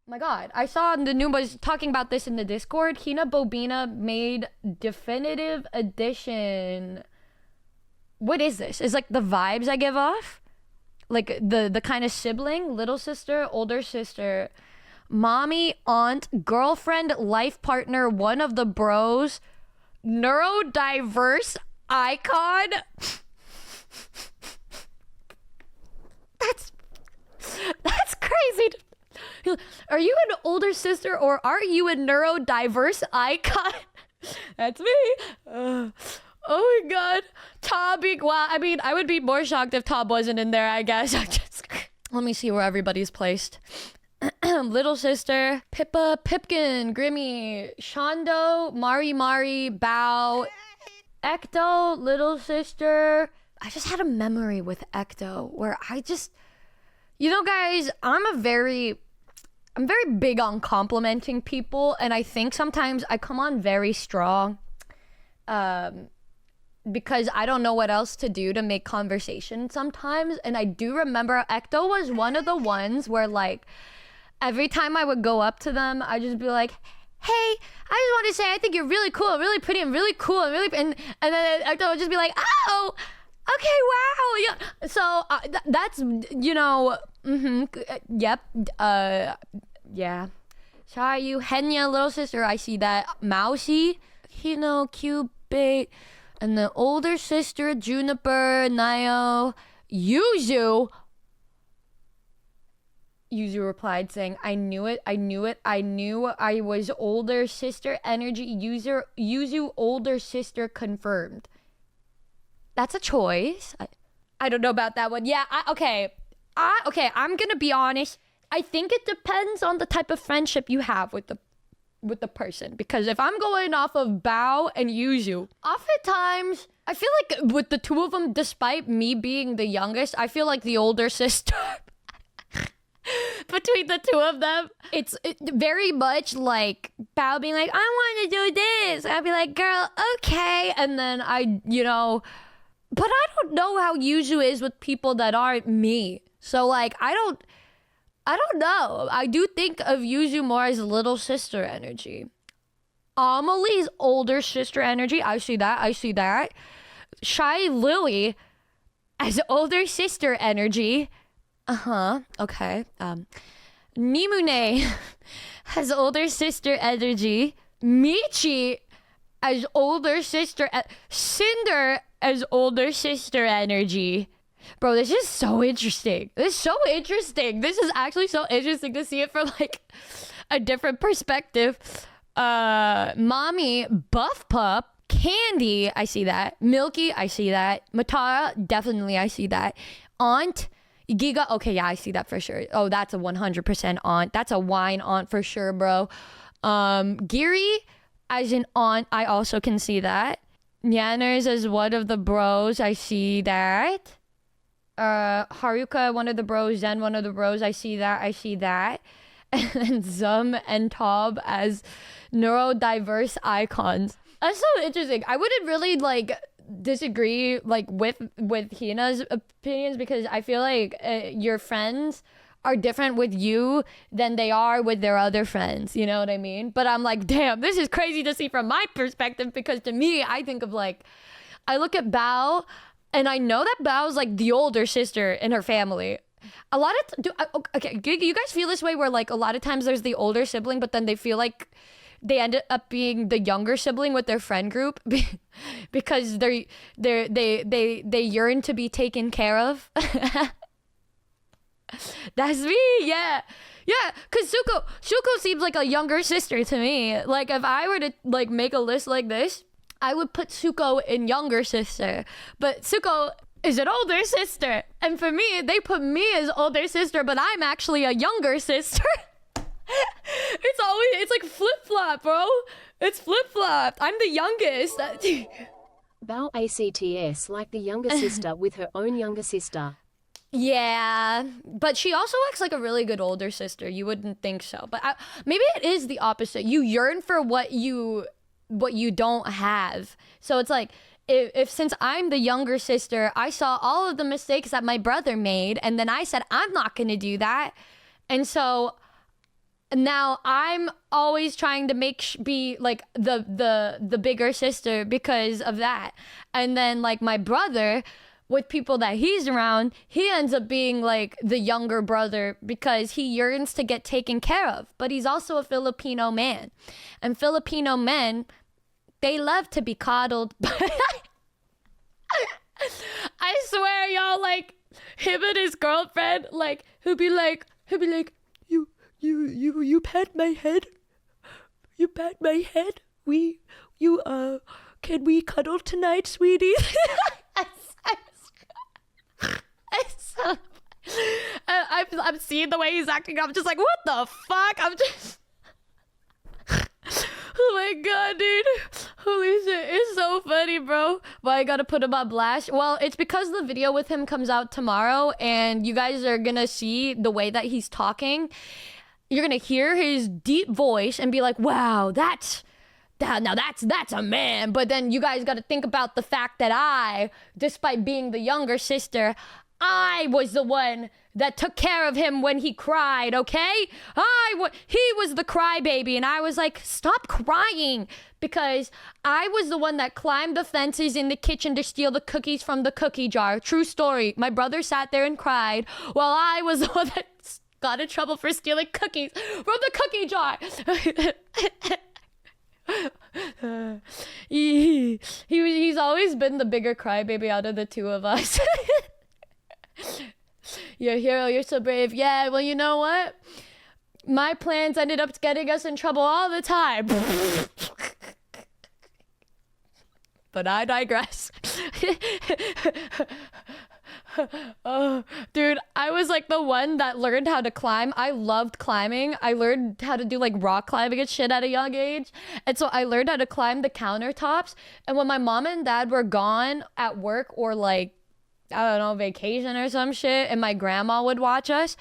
My god, I saw the new was talking about this in the Discord. HinaBoBina made definitive edition. What is this? It's like the vibes I give off. Like the kind of sibling, little sister, older sister, mommy, aunt, girlfriend, life partner, one of the bros, neurodiverse icon. That's crazy. Are you an older sister or are you a neurodiverse icon? That's me. Oh my god. Tom being, well, I mean, I would be more shocked if Tom wasn't in there, I guess. Let me see where everybody's placed. Little sister, Pippa, Pipkin, Grimmy, Shondo, Mari, Bao, Ecto, little sister. I just had a memory with Ecto where I just, you know, guys, I'm very big on complimenting people, and I think sometimes I come on very strong because I don't know what else to do to make conversation sometimes. And I do remember Ecto was one of the ones where, like, every time I would go up to them, I'd just be like, hey, I just want to say I think you're really cool, really pretty, and really cool, and really, and then Ecto would just be like, oh, okay, wow, yeah. So that's, you know, yep, yeah. Sorry, you, Henya, little sister, I see that. Mousy, Hino, Cupid, and the older sister, Juniper, Nio, Yuzu. Yuzu replied saying, I knew it, I knew I was older sister energy. Yuzu older sister confirmed. That's a choice. I don't know about that one. Yeah, okay, I'm gonna be honest. I think it depends on the type of friendship you have with the person. Because if I'm going off of Bao and Yuzu, oftentimes I feel like with the two of them, despite me being the youngest, I feel like the older sister. Between the two of them, it's very much like Bao being like, I want to do this. I'd be like, girl, okay. And then you know, but I don't know how Yuzu is with people that aren't me. So like, I don't know. I do think of Yuzu more as little sister energy. Amelie's older sister energy. I see that. Shylily as older sister energy. Okay. Nihmune has older sister energy. Michi as older sister. Cinder as older sister energy. Bro, this is so interesting. This is actually so interesting to see it from like a different perspective. Mommy, Buff Pup, Candy, I see that. Milky, I see that. Matara, definitely I see that. Aunt, Giga, okay, yeah, I see that for sure. Oh, that's a 100% aunt. That's a wine aunt for sure, bro. Giri, as an aunt, I also can see that. Yanners as one of the bros, I see that. Haruka, one of the bros, Zen, one of the bros, I see that. And then Zum and Tob as neurodiverse icons. That's so interesting. I wouldn't really like disagree like with Hina's opinions, because I feel like your friends are different with you than they are with their other friends, you know what I mean? But I'm like, damn, this is crazy to see from my perspective, because to me, I think of like, I look at Bao, and I know that Bao's like the older sister in her family. A lot of okay, you guys feel this way where like a lot of times there's the older sibling, but then they feel like they end up being the younger sibling with their friend group because they yearn to be taken care of. That's me, yeah. Cause Suko seems like a younger sister to me. Like if I were to like make a list like this, I would put Suko in younger sister, but Suko is an older sister. And for me, they put me as older sister, but I'm actually a younger sister. It's like flip-flop, bro. It's flip-flop. I'm the youngest. Bao ACTS like the younger sister with her own younger sister. Yeah, but she also acts like a really good older sister. You wouldn't think so, but maybe it is the opposite. You yearn for what you don't have. So it's like, if since I'm the younger sister, I saw all of the mistakes that my brother made, and then I said, I'm not going to do that. And so now I'm always trying to be like the bigger sister because of that. And then like my brother, with people that he's around, he ends up being like the younger brother because he yearns to get taken care of. But he's also a Filipino man, and Filipino men, they love to be coddled. I swear, y'all, like him and his girlfriend, like he'll be like, you pat my head. You pat my head. Can we cuddle tonight, sweetie? I'm seeing the way he's acting. I'm just like, what the fuck? I'm just, oh my god, dude. Holy shit, it's so funny, bro. But I gotta put him on blast. Well, it's because the video with him comes out tomorrow, and you guys are gonna see the way that he's talking. You're gonna hear his deep voice and be like, wow, that's a man. But then you guys gotta think about the fact that I, despite being the younger sister, I was the one that took care of him when he cried, okay? He was the crybaby, and I was like, stop crying, because I was the one that climbed the fences in the kitchen to steal the cookies from the cookie jar. True story. My brother sat there and cried while I was the one that got in trouble for stealing cookies from the cookie jar. He's always been the bigger crybaby out of the two of us. You're a hero, you're so brave. Yeah, well, you know what? My plans ended up getting us in trouble all the time. But I digress. Oh, dude, I was like the one that learned how to climb. I loved climbing. I learned how to do like rock climbing and shit at a young age. And so I learned how to climb the countertops. And when my mom and dad were gone at work or like, I don't know, vacation or some shit, and my grandma would watch us,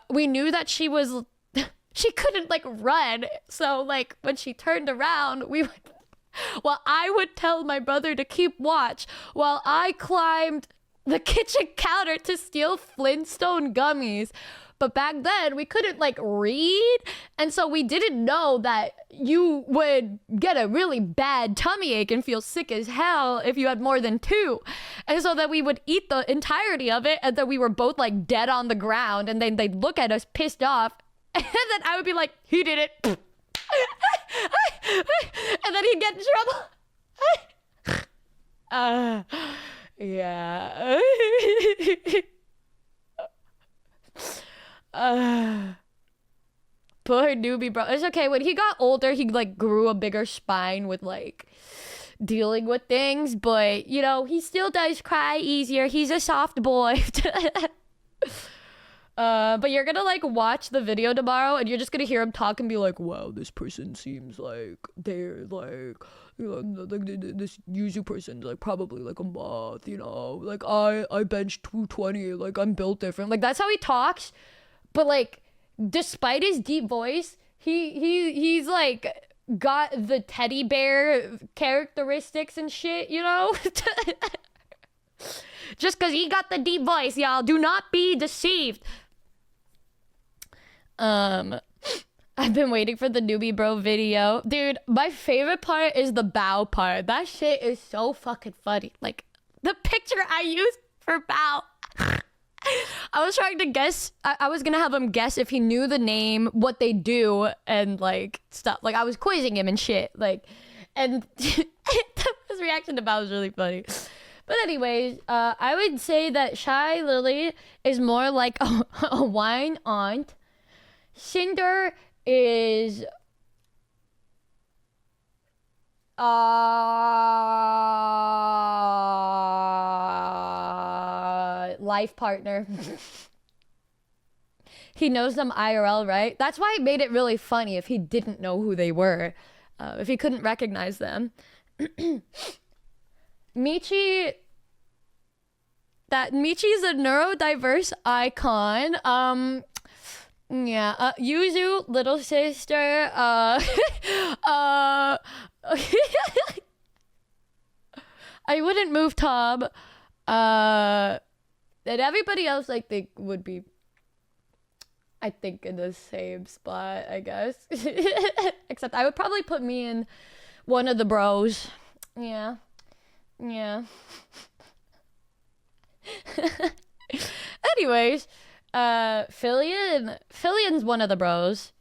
we knew that she couldn't like run. So like when she turned around, I would tell my brother to keep watch while I climbed the kitchen counter to steal Flintstone gummies. But back then we couldn't like read, and so we didn't know that you would get a really bad tummy ache and feel sick as hell if you had more than two. And so that we would eat the entirety of it, and then we were both like dead on the ground, and then they'd look at us pissed off, and then I would be like, he did it. And then he'd get in trouble. Yeah. Poor Numibro. It's okay. When he got older, he like grew a bigger spine with like dealing with things, but you know, he still does cry easier. He's a soft boy. But you're gonna like watch the video tomorrow, and you're just gonna hear him talk and be like, wow, this person seems like they're like, you know, this Yuzu person's like probably like a moth, you know, like I bench 220, like I'm built different. Like that's how he talks. But like, despite his deep voice, he's like got the teddy bear characteristics and shit, you know? Just because he got the deep voice, y'all, do not be deceived. I've been waiting for the Numibro video. Dude, my favorite part is the bow part. That shit is so fucking funny. Like, the picture I used for bow. I was trying to guess. I was gonna have him guess if he knew the name, what they do, and like stuff. Like I was quizzing him and shit. Like, and his reaction to Bao was really funny. But anyways, I would say that Shylily is more like a wine aunt. Cinder is life partner. He knows them IRL, right? That's why it made it really funny if he didn't know who they were, if he couldn't recognize them. Michi's a neurodiverse icon. Yeah, Yuzu, little sister, I wouldn't move Tom, and everybody else I think would be I think in the same spot, I guess. Except I would probably put me in one of the bros. Yeah. Yeah. Anyways, Fillion's one of the bros.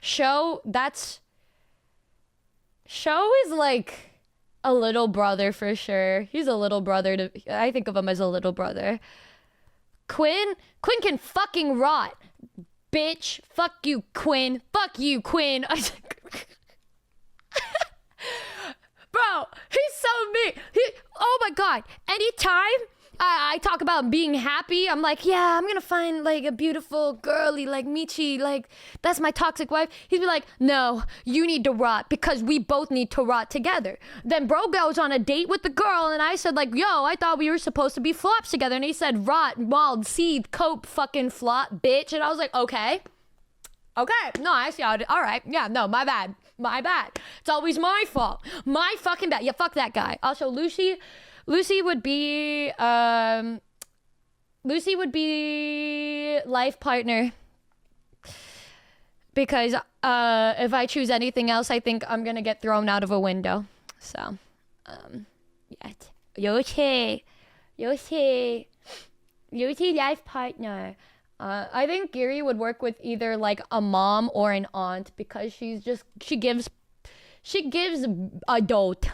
Show is like a little brother for sure. He's a little brother to, I think of him as a little brother. Quinn can fucking rot. Bitch, fuck you, Quinn. Fuck you, Quinn. Bro, he's so mean. Oh my god. Anytime I talk about being happy, I'm like, yeah, I'm gonna find like a beautiful girly like Michi, like that's my toxic wife. He'd be like, no, you need to rot because we both need to rot together. Then bro goes on a date with the girl and I said like, yo, I thought we were supposed to be flops together. And he said, rot, mauled, seed, cope, fucking flop, bitch. And I was like, okay. No, I see how it is. All right. Yeah, no, my bad. It's always my fault. My fucking bad. Yeah, fuck that guy. Also, Lucy would be life partner. Because if I choose anything else, I think I'm gonna get thrown out of a window. So, yeah. Yoshi, life partner. I think Giri would work with either like a mom or an aunt because she gives adult.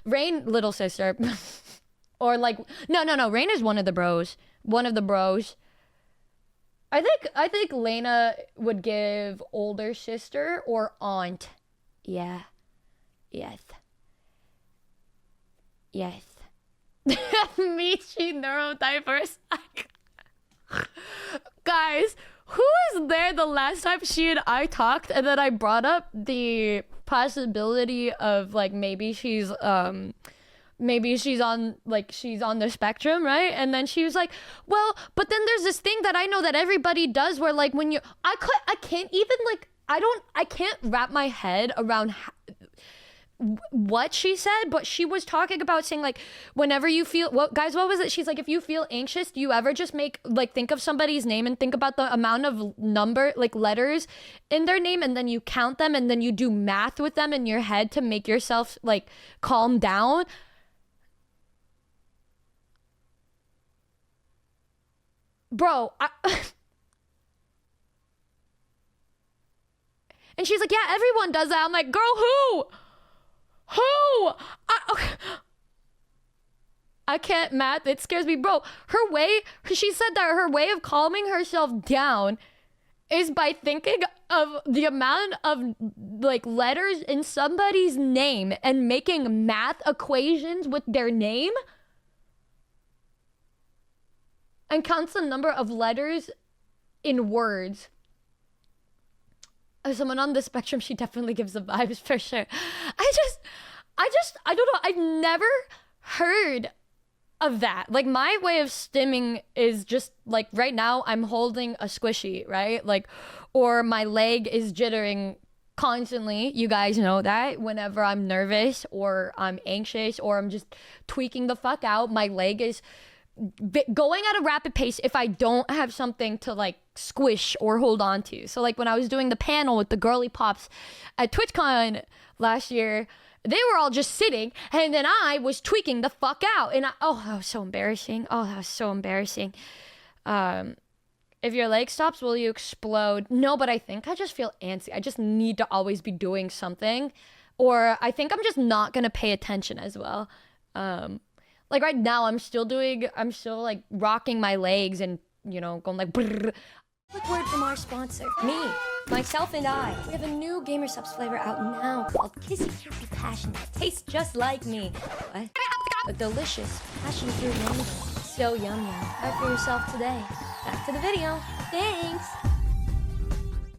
Rain, little sister. Or like, no, Rain is one of the bros. I think Lena would give older sister or aunt. Yeah. Yes. Michi neurodiverse. Guys, who was there the last time she and I talked and then I brought up the possibility of like maybe she's on the spectrum, right? And then she was like, well, but then there's this thing that I know that everybody does where like when you I can't wrap my head around what she said, but she was talking about saying like whenever you feel what was it? She's like, if you feel anxious, do you ever just think of somebody's name and think about the amount of letters in their name and then you count them and then you do math with them in your head to make yourself like calm down? Bro, and she's like, yeah, everyone does that. I'm like, girl, who? I can't math. It scares me, bro. She said that her way of calming herself down is by thinking of the amount of like letters in somebody's name and making math equations with their name and counts the number of letters in words. As someone on the spectrum, she definitely gives the vibes for sure. I don't know. I've never heard of that. Like my way of stimming is just like right now I'm holding a squishy, right? Like, or my leg is jittering constantly. You guys know that whenever I'm nervous or I'm anxious or I'm just tweaking the fuck out, my leg is going at a rapid pace if I don't have something to like squish or hold on to. So like when I was doing the panel with the girly pops at TwitchCon last year, they were all just sitting and then I was tweaking the fuck out and that was so embarrassing. If your leg stops, will you explode? No, but I think I just feel antsy. I just need to always be doing something, or I think I'm just not gonna pay attention as well. Like right now, I'm still like rocking my legs and, you know, going like brrr. Quick word from our sponsor. Me, myself and I. We have a new Gamer Subs flavor out now called Kissy Kissy Passion. Tastes just like me. What? But delicious. Passion fruit yummy. So yum yum. Try for yourself today. Back to the video. Thanks.